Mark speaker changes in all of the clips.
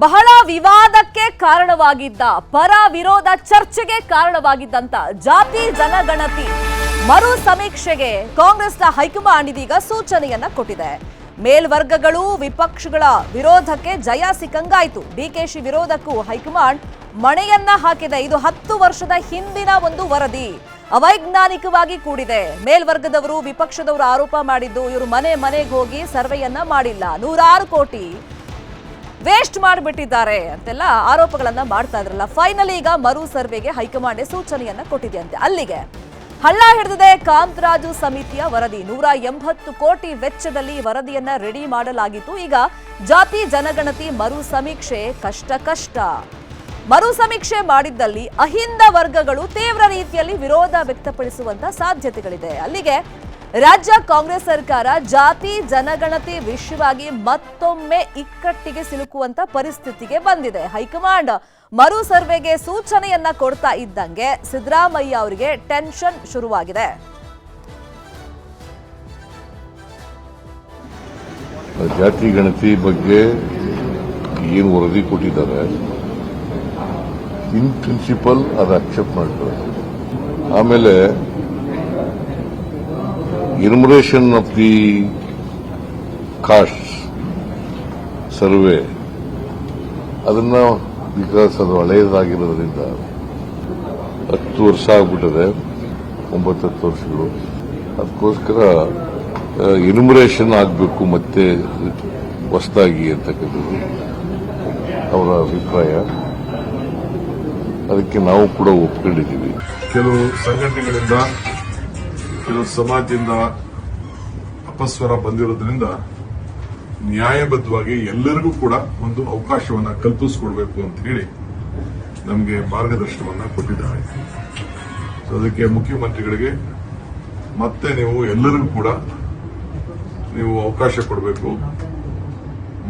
Speaker 1: ಬಹಳ ವಿವಾದಕ್ಕೆ ಕಾರಣವಾಗಿದ್ದ ಪರ ವಿರೋಧ ಚರ್ಚೆಗೆ ಕಾರಣವಾಗಿದ್ದಂತ ಜಾತಿ ಜನಗಣತಿ ಮರು ಸಮೀಕ್ಷೆಗೆ ಕಾಂಗ್ರೆಸ್ನ ಹೈಕಮಾಂಡ್ ಇದೀಗ ಸೂಚನೆಯನ್ನ ಕೊಟ್ಟಿದೆ. ಮೇಲ್ವರ್ಗಗಳು ವಿಪಕ್ಷಗಳ ವಿರೋಧಕ್ಕೆ ಜಯ ಸಿಕ್ಕಂಗಾಯ್ತು. ಡಿಕೆಶಿ ವಿರೋಧಕ್ಕೂ ಹೈಕಮಾಂಡ್ ಮಣೆಯನ್ನ ಹಾಕಿದೆ. ಇದು 10 ವರ್ಷದ ಹಿಂದಿನ ಒಂದು ವರದಿ, ಅವೈಜ್ಞಾನಿಕವಾಗಿ ಕೂಡಿದೆ. ಮೇಲ್ವರ್ಗದವರು ವಿಪಕ್ಷದವರು ಆರೋಪ ಮಾಡಿದ್ದು ಇವರು ಮನೆಗೆ ಹೋಗಿ ಸರ್ವೆಯನ್ನ ಮಾಡಿಲ್ಲ, 106 ಕೋಟಿ ವೇಸ್ಟ್ ಮಾಡಿಬಿಟ್ಟಿದ್ದಾರೆ ಅಂತೆಲ್ಲ ಆರೋಪಗಳನ್ನ ಮಾಡ್ತಾ ಇದ್ರಲ್ಲ. ಫೈನಲಿ ಈಗ ಮರು ಸರ್ವೆಗೆ ಹೈಕಮಾಂಡ್ ಸೂಚನೆಯನ್ನ ಕೊಟ್ಟಿದೆಯಂತೆ. ಅಲ್ಲಿಗೆ ಹಳ್ಳ ಹಿಡಿದಿದೆ ಕಾಂತರಾಜು ಸಮಿತಿಯ ವರದಿ. 180 ಕೋಟಿ ವೆಚ್ಚದಲ್ಲಿ ವರದಿಯನ್ನ ರೆಡಿ ಮಾಡಲಾಗಿತ್ತು. ಈಗ ಜಾತಿ ಜನಗಣತಿ ಮರು ಸಮೀಕ್ಷೆ ಕಷ್ಟ. ಮರು ಸಮೀಕ್ಷೆ ಮಾಡಿದ್ದಲ್ಲಿ ಅಹಿಂದ ವರ್ಗಗಳು ತೀವ್ರ ರೀತಿಯಲ್ಲಿ ವಿರೋಧ ವ್ಯಕ್ತಪಡಿಸುವಂತ ಸಾಧ್ಯತೆಗಳಿದೆ. ಅಲ್ಲಿಗೆ ರಾಜ್ಯ ಕಾಂಗ್ರೆಸ್ ಸರ್ಕಾರ ಜಾತಿ ಜನಗಣತಿ ವಿಷಯವಾಗಿ ಮತ್ತೊಮ್ಮೆ ಇಕ್ಕಟ್ಟಿಗೆ ಸಿಲುಕುವಂತ ಪರಿಸ್ಥಿತಿಗೆ ಬಂದಿದೆ. ಹೈಕಮಾಂಡ್ ಮರು ಸರ್ವೆಗೆ ಸೂಚನೆಯನ್ನ ಕೊಡ್ತಾ ಇದ್ದಂಗೆ ಸಿದ್ದರಾಮಯ್ಯ ಅವರಿಗೆ ಟೆನ್ಷನ್ ಶುರುವಾಗಿದೆ.
Speaker 2: ಜಾತಿ ಗಣತಿ ಬಗ್ಗೆ ಏನು ವರದಿ ಕೊಟ್ಟಿದ್ದಾರೆ, ಇನ್ ಪ್ರಿನ್ಸಿಪಲ್ ಅದು ಅಕ್ಸೆಪ್ಟ್ ಮಾಡ್ತಾರೆ. ಆಮೇಲೆ enumeration of the cost survey ಅದನ್ನ ಬಿಕಾಸ್ ಅದು ಹಳೆಯದಾಗಿರೋದ್ರಿಂದ 10 ವರ್ಷ ಆಗ್ಬಿಟ್ಟಿದೆ, 9-10 ವರ್ಷಗಳು. ಅದಕ್ಕೋಸ್ಕರ ಎನ್ಯುಮರೇಷನ್ ಆಗಬೇಕು ಮತ್ತೆ ಹೊಸದಾಗಿ ಅಂತಕ್ಕಂಥದ್ದು ಅವರ ಅಭಿಪ್ರಾಯ. ಅದಕ್ಕೆ ನಾವು ಕೂಡ ಒಪ್ಕೊಂಡಿದ್ದೀವಿ.
Speaker 3: ಕೆಲವು ಸಂಘಟನೆಗಳಿಂದ ಕೆಲವು ಸಮಾಜದಿಂದ ಅಪಸ್ವರ ಬಂದಿರೋದ್ರಿಂದ ನ್ಯಾಯಬದ್ಧವಾಗಿ ಎಲ್ಲರಿಗೂ ಕೂಡ ಒಂದು ಅವಕಾಶವನ್ನ ಕಲ್ಪಿಸಿಕೊಡ್ಬೇಕು ಅಂತ ಹೇಳಿ ನಮಗೆ ಮಾರ್ಗದರ್ಶನವನ್ನ ಕೊಟ್ಟಿದ್ದಾರೆ. ಅದಕ್ಕೆ ಮುಖ್ಯಮಂತ್ರಿಗಳಿಗೆ ಮತ್ತೆ ನೀವು ಎಲ್ಲರಿಗೂ ಕೂಡ ನೀವು ಅವಕಾಶ ಕೊಡಬೇಕು,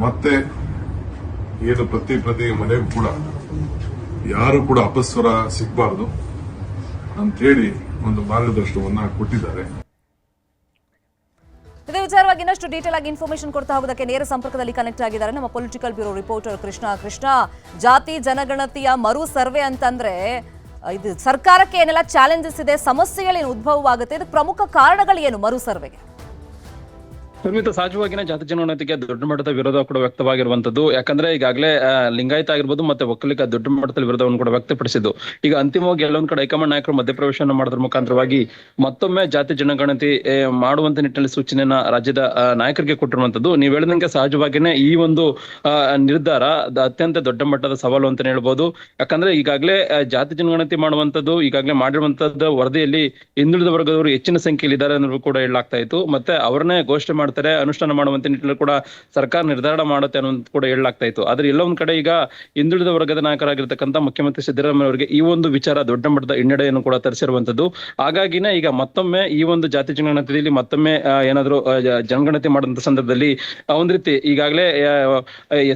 Speaker 3: ಮತ್ತೆ ಏನು ಪ್ರತಿ ಮನೆಗೂ ಕೂಡ ಯಾರು ಕೂಡ ಅಪಸ್ವರ ಸಿಗಬಾರದು ಅಂತೇಳಿ ಒಂದು ಮಾರ್ಗದರ್ಶನವನ್ನ ಕೊಟ್ಟಿದ್ದಾರೆ.
Speaker 1: ಇದೇ ವಿಚಾರವಾಗಿ ಇನ್ನಷ್ಟು ಡೀಟೇಲ್ ಆಗಿ ಇನ್ಫಾರ್ಮೇಶನ್ ಕೊಡ್ತಾ ಹೋಗೋದಕ್ಕೆ ನೇರ ಸಂಪರ್ಕದಲ್ಲಿ ಕನೆಕ್ಟ್ ಆಗಿದ್ದಾರೆ ನಮ್ಮ ಪೊಲಿಟಿಕಲ್ ಬ್ಯೂರೋ ರಿಪೋರ್ಟರ್ ಕೃಷ್ಣ. ಜಾತಿ ಜನಗಣತಿಯ ಮರು ಸರ್ವೆ ಅಂತಂದ್ರೆ ಇದು ಸರ್ಕಾರಕ್ಕೆ ಏನೆಲ್ಲ ಚಾಲೆಂಜಸ್ ಇದೆ, ಸಮಸ್ಯೆಗಳೇನು ಉದ್ಭವವಾಗುತ್ತೆ, ಇದಕ್ಕೆ ಪ್ರಮುಖ ಕಾರಣಗಳು ಏನು ಮರು ಸರ್ವೆಗೆ?
Speaker 4: ನಿರ್ಮಿತ ಸಹಜವಾಗಿನೇ ಜಾತಿ ಜನಗಣತಿಗೆ ದೊಡ್ಡ ಮಟ್ಟದ ವಿರೋಧ ಕೂಡ ವ್ಯಕ್ತವಾಗಿರುವಂತದ್ದು. ಯಾಕಂದ್ರೆ ಈಗಾಗಲೇ ಲಿಂಗಾಯತ ಆಗಿರ್ಬೋದು ಮತ್ತೆ ಒಕ್ಕಲಿಗ ದೊಡ್ಡ ಮಟ್ಟದಲ್ಲಿ ವಿರೋಧವನ್ನು ಕೂಡ ವ್ಯಕ್ತಪಡಿಸಿದ್ದು. ಈಗ ಅಂತಿಮವಾಗಿ ಎಲ್ಲೊಂದ್ ಕಡೆ ಹೈಕಮಾಂಡ್ ನಾಯಕರು ಮಧ್ಯಪ್ರವೇಶವನ್ನು ಮಾಡೋದ್ರ ಮುಖಾಂತರವಾಗಿ ಮತ್ತೊಮ್ಮೆ ಜಾತಿ ಜನಗಣತಿ ಮಾಡುವಂತ ನಿಟ್ಟಿನಲ್ಲಿ ಸೂಚನೆಯನ್ನ ರಾಜ್ಯದ ನಾಯಕರಿಗೆ ಕೊಟ್ಟಿರುವಂತದ್ದು. ನೀವು ಹೇಳಿದಂಗೆ ಸಹಜವಾಗಿನೇ ಈ ಒಂದು ನಿರ್ಧಾರ ಅತ್ಯಂತ ದೊಡ್ಡ ಮಟ್ಟದ ಸವಾಲು ಅಂತಾನೆ ಹೇಳ್ಬೋದು. ಯಾಕಂದ್ರೆ ಈಗಾಗಲೇ ಜಾತಿ ಜನಗಣತಿ ಮಾಡುವಂತದ್ದು ಈಗಾಗಲೇ ಮಾಡಿರುವಂತದ್ದು ವರದಿಯಲ್ಲಿ ಹಿಂದುಳಿದ ವರ್ಗದವರು ಹೆಚ್ಚಿನ ಸಂಖ್ಯೆಯಲ್ಲಿ ಇದ್ದಾರೆ ಅನ್ನೋದು ಕೂಡ ಹೇಳಲಾಗ್ತಾ ಇತ್ತು. ಮತ್ತೆ ಅವರನ್ನೇ ಘೋಷಣೆ ಮಾಡ್ತಾರೆ, ಅನುಷ್ಠಾನ ಮಾಡುವಂತ ನಿಟ್ಟಿನಲ್ಲಿ ಕೂಡ ಸರ್ಕಾರ ನಿರ್ಧಾರ ಮಾಡುತ್ತೆ ಅನ್ನೋದು ಕೂಡ ಹೇಳಲಾಗ್ತಾ ಇತ್ತು. ಆದ್ರೆ ಎಲ್ಲ ಒಂದ್ ಕಡೆ ಈಗ ಹಿಂದುಳಿದ ವರ್ಗದ ನಾಯಕರಾಗಿರ್ತಕ್ಕಂಥ ಮುಖ್ಯಮಂತ್ರಿ ಸಿದ್ದರಾಮಯ್ಯ ಅವರಿಗೆ ಈ ಒಂದು ವಿಚಾರ ದೊಡ್ಡ ಮಟ್ಟದ ಹಿನ್ನಡೆಯನ್ನು ಕೂಡ ತರಿಸಿರುವಂತದ್ದು. ಹಾಗಾಗಿನೇ ಈಗ ಮತ್ತೊಮ್ಮೆ ಈ ಒಂದು ಜಾತಿ ಜನಗಣತಿಯಲ್ಲಿ ಮತ್ತೊಮ್ಮೆ ಏನಾದ್ರು ಜನಗಣತಿ ಮಾಡುವಂತ ಸಂದರ್ಭದಲ್ಲಿ ಒಂದ್ ರೀತಿ ಈಗಾಗಲೇ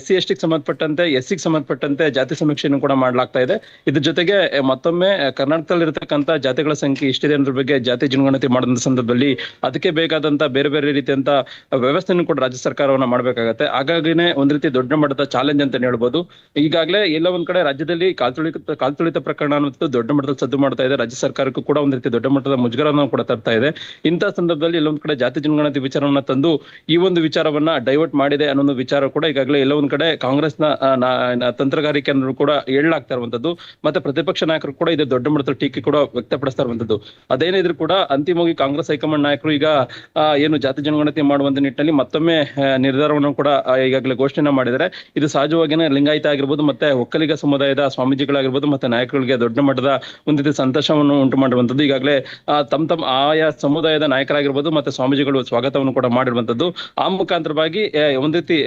Speaker 4: SC ST ಸಂಬಂಧಪಟ್ಟಂತೆ SC ಸಂಬಂಧಪಟ್ಟಂತೆ ಜಾತಿ ಸಮೀಕ್ಷೆಯನ್ನು ಕೂಡ ಮಾಡಲಾಗ್ತಾ ಇದೆ. ಇದ್ರ ಜೊತೆಗೆ ಮತ್ತೊಮ್ಮೆ ಕರ್ನಾಟಕದಲ್ಲಿ ಇರತಕ್ಕಂತ ಜಾತಿಗಳ ಸಂಖ್ಯೆ ಇಷ್ಟಿದೆ ಅನ್ನೋದ್ರ ಬಗ್ಗೆ ಜಾತಿ ಜನಗಣತಿ ಮಾಡುವಂತ ಸಂದರ್ಭದಲ್ಲಿ ಅದಕ್ಕೆ ಬೇಕಾದಂತ ಬೇರೆ ಬೇರೆ ರೀತಿಯಂತ ವ್ಯವಸ್ಥೆಯನ್ನು ಕೂಡ ರಾಜ್ಯ ಸರ್ಕಾರವನ್ನ ಮಾಡ್ಬೇಕಾಗತ್ತೆ. ಹಾಗಾಗಿನೇ ಒಂದ್ ರೀತಿ ದೊಡ್ಡ ಮಟ್ಟದ ಚಾಲೆಂಜ್ ಅಂತ ಹೇಳ್ಬೋದು. ಈಗಾಗಲೇ ಎಲ್ಲ ಒಂದ್ ಕಡೆ ರಾಜ್ಯದಲ್ಲಿ ಕಾಲ್ತುಳಿತ ಪ್ರಕರಣ ಅನ್ನೋದು ದೊಡ್ಡ ಮಟ್ಟದಲ್ಲಿ ಸದ್ದು ಮಾಡ್ತಾ ಇದೆ. ರಾಜ್ಯ ಸರ್ಕಾರಕ್ಕೂ ಕೂಡ ಒಂದ್ ರೀತಿ ದೊಡ್ಡ ಮಟ್ಟದ ಮುಜುಗರವನ್ನು ಕೂಡ ತರ್ತಾ ಇದೆ. ಇಂಥ ಸಂದರ್ಭದಲ್ಲಿ ಎಲ್ಲೊಂದ್ ಕಡೆ ಜಾತಿ ಜನಗಣತಿ ವಿಚಾರವನ್ನ ತಂದು ಈ ಒಂದು ವಿಚಾರವನ್ನ ಡೈವರ್ಟ್ ಮಾಡಿದೆ ಅನ್ನೋ ವಿಚಾರ ಕೂಡ ಈಗಾಗಲೇ ಎಲ್ಲ ಒಂದ್ ಕಡೆ ಕಾಂಗ್ರೆಸ್ನ ತಂತ್ರಗಾರಿಕೆ ಅನ್ನೋದು ಕೂಡ ಹೇಳಲಾಗ್ತಾ ಇರುವಂತದ್ದು. ಮತ್ತೆ ಪ್ರತಿಪಕ್ಷ ನಾಯಕರು ಕೂಡ ಇದು ದೊಡ್ಡ ಮಟ್ಟದ ಟೀಕೆ ಕೂಡ ವ್ಯಕ್ತಪಡಿಸ್ತಾ ಇರುವಂತದ್ದು. ಅದೇನಿದ್ರು ಕೂಡ ಅಂತಿಮವಾಗಿ ಕಾಂಗ್ರೆಸ್ ಹೈಕಮಾಂಡ್ ನಾಯಕರು ಈಗ ಏನು ಜಾತಿ ಜನಗಣತಿ ಮಾಡುವಂತ ನಿಟ್ಟಿನಲ್ಲಿ ಮತ್ತೊಮ್ಮೆ ನಿರ್ಧಾರವನ್ನು ಕೂಡ ಈಗಾಗಲೇ ಘೋಷಣೆ ಮಾಡಿದರೆ ಇದು ಸಹಜವಾಗಿಯೇ ಲಿಂಗಾಯತ ಆಗಿರ್ಬೋದು ಮತ್ತೆ ಒಕ್ಕಲಿಗ ಸಮುದಾಯದ ಸ್ವಾಮೀಜಿಗಳಾಗಿರ್ಬೋದು ಮತ್ತೆ ನಾಯಕರಿಗೆ ದೊಡ್ಡ ಮಟ್ಟದ ಒಂದು ರೀತಿ ಸಂತೋಷವನ್ನು ಉಂಟು ಮಾಡಿರುವಂತದ್ದು. ಈಗಾಗಲೇ ತಮ್ಮ ಆಯಾ ಸಮುದಾಯದ ನಾಯಕರಾಗಿರ್ಬೋದು ಮತ್ತೆ ಸ್ವಾಮೀಜಿಗಳು ಸ್ವಾಗತವನ್ನು ಕೂಡ ಮಾಡಿರುವಂತದ್ದು. ಆ ಮುಖಾಂತರವಾಗಿ ಒಂದ್ ರೀತಿ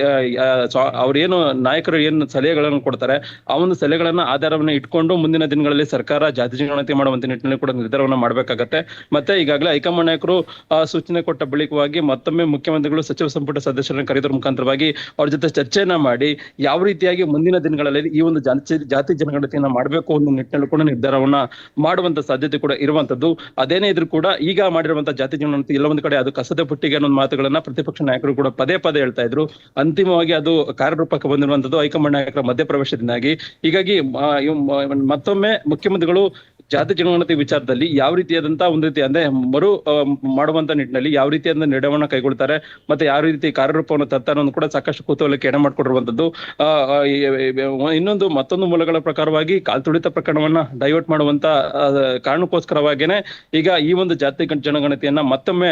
Speaker 4: ಅವ್ರೇನು ನಾಯಕರು ಏನು ಸಲಹೆಗಳನ್ನು ಕೊಡ್ತಾರೆ ಆ ಒಂದು ಸಲಹೆಗಳನ್ನ ಆಧಾರವನ್ನು ಇಟ್ಕೊಂಡು ಮುಂದಿನ ದಿನಗಳಲ್ಲಿ ಸರ್ಕಾರ ಜಾತಿ ಜನಗಣತಿ ಮಾಡುವಂತ ನಿಟ್ಟಿನಲ್ಲಿ ಕೂಡ ನಿರ್ಧಾರವನ್ನು ಮಾಡಬೇಕಾಗತ್ತೆ. ಮತ್ತೆ ಈಗಾಗಲೇ ಹೈಕಮಾಂಡ್ ನಾಯಕರು ಸೂಚನೆ ಕೊಟ್ಟ ಬಳಿಕವಾಗಿ ಮತ್ತೊಮ್ಮೆ ಮುಖ್ಯಮಂತ್ರಿಗಳು ಸಚಿವ ಸಂಪುಟ ಸದಸ್ಯರನ್ನು ಕರೆಯುವುದರ ಮುಖಾಂತರವಾಗಿ ಅವ್ರ ಜೊತೆ ಚರ್ಚೆಯನ್ನ ಮಾಡಿ ಯಾವ ರೀತಿಯಾಗಿ ಮುಂದಿನ ದಿನಗಳಲ್ಲಿ ಈ ಒಂದು ಜಾತಿ ಜನಗಣತಿಯನ್ನ ಮಾಡಬೇಕು ಅನ್ನೋ ನಿಟ್ಟಿನಲ್ಲಿ ಕೂಡ ನಿರ್ಧಾರವನ್ನ ಮಾಡುವಂತ ಸಾಧ್ಯತೆ ಕೂಡ ಇರುವಂತದ್ದು. ಅದೇನೇ ಇದ್ರೂ ಕೂಡ ಈಗ ಮಾಡಿರುವಂತಹ ಜಾತಿ ಜನಗಣತಿ ಎಲ್ಲ ಒಂದು ಕಡೆ ಅದು ಕಸದ ಪುಟ್ಟಿಗೆ ಅನ್ನೋ ಮಾತುಗಳನ್ನ ಪ್ರತಿಪಕ್ಷ ನಾಯಕರು ಕೂಡ ಪದೇ ಪದೇ ಹೇಳ್ತಾ ಇದ್ರು. ಅಂತಿಮವಾಗಿ ಅದು ಕಾರ್ಯರೂಪಕ್ಕೆ ಬಂದಿರುವಂತದ್ದು ಹೈಕಮಾಂಡ್ ನಾಯಕರ ಮಧ್ಯಪ್ರವೇಶದಿಂದಾಗಿ. ಹೀಗಾಗಿ ಮತ್ತೊಮ್ಮೆ ಮುಖ್ಯಮಂತ್ರಿಗಳು ಜಾತಿ ಜನಗಣತಿ ವಿಚಾರದಲ್ಲಿ ಯಾವ ರೀತಿಯಾದಂತಹ ಒಂದು ರೀತಿ ಅಂದ್ರೆ ಮರು ಮಾಡುವಂತ ನಿಟ್ಟಿನಲ್ಲಿ ಯಾವ ರೀತಿಯಾದ ನಿರ್ಣಯವನ್ನ ಕೈಗೊಳ್ತಾರೆ ಮತ್ತೆ ಯಾವ ರೀತಿ ಕಾರ್ಯರೂಪವನ್ನು ತರ್ತಾರೆ ಅನ್ನೋದು ಕೂಡ ಸಾಕಷ್ಟು ಕುತೂಹಲಕ್ಕೆ ಎಡೆ ಮಾಡಿಕೊಂಡಿರುವಂತದ್ದು. ಮತ್ತೊಂದು ಮೂಲಗಳ ಪ್ರಕಾರವಾಗಿ ಕಾಲ್ತುಳಿತ ಪ್ರಕರಣವನ್ನ ಡೈವರ್ಟ್ ಮಾಡುವಂತ ಕಾರಣಕ್ಕೋಸ್ಕರವಾಗೇನೆ ಈಗ ಈ ಒಂದು ಜಾತಿ ಜನಗಣತಿಯನ್ನ ಮತ್ತೊಮ್ಮೆ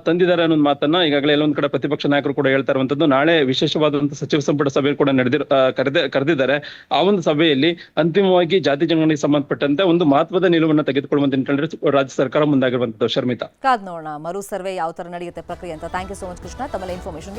Speaker 4: ತಂದಿದ್ದಾರೆ ಅನ್ನೋ ಮಾತನ್ನ ಈಗಾಗಲೇ ಎಲ್ಲೊಂದ್ ಕಡೆ ಪ್ರತಿಪಕ್ಷ ನಾಯಕರು ಕೂಡ ಹೇಳ್ತಾ ಇರುವಂತದ್ದು. ನಾಳೆ ವಿಶೇಷವಾದಂತಹ ಸಚಿವ ಸಂಪುಟ ಸಭೆ ಕೂಡ ಕರೆದಿದ್ದಾರೆ. ಆ ಒಂದು ಸಭೆಯಲ್ಲಿ ಅಂತಿಮವಾಗಿ ಜಾತಿ ಜನಗಣತಿಗೆ ಸಂಬಂಧಪಟ್ಟಂತೆ ಒಂದು ಮಹತ್ವದ ನಿಲುವನ್ನು ತೆಗೆದುಕೊಳ್ಳುವಂತ ನಿಟ್ಟಿನಲ್ಲಿ ರಾಜ್ಯ ಸರ್ಕಾರ ಮುಂದಾಗಿರುವಂತದ್ದು. ಶರ್ಮಿತಾ,
Speaker 1: ಕಾದ್ ನೋಡೋಣ ಮರು ಸರ್ವೆ ಯಾವ ತರ ನಡೆಯುತ್ತೆ ಪ್ರಕ್ರಿಯೆ ಅಂತ. Thank you so much Krishna, ತಮ್ಮ ಇನ್ಫಾರ್ಮೇಶನ್